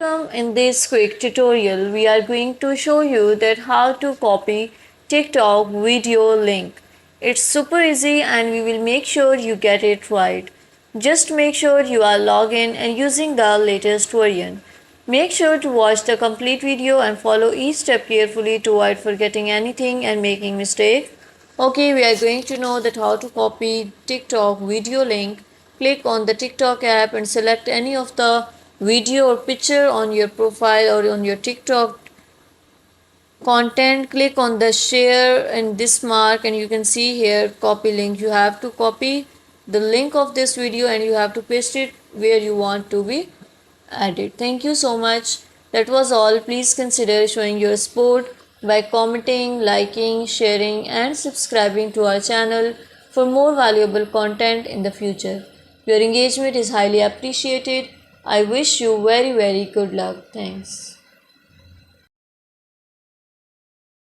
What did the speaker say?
In this quick tutorial, we are going to show you that how to copy TikTok video link. It's super easy and we will make sure you get it right. Just make sure you are logged in and using the latest version. Make sure to watch the complete video and follow each step carefully to avoid forgetting anything and making mistakes. Okay, we are going to know that how to copy TikTok video link. Click on the TikTok app and select any of the video or picture on your profile or on your TikTok content. Click on the share and this mark and you can see here copy link. You have to copy the link of this video and you have to paste it where you want to be added. Thank you so much. That was all. Please consider showing your support by commenting, liking, sharing and subscribing to our channel for more valuable content in the future. Your engagement is highly appreciated. I wish you very good luck. Thanks.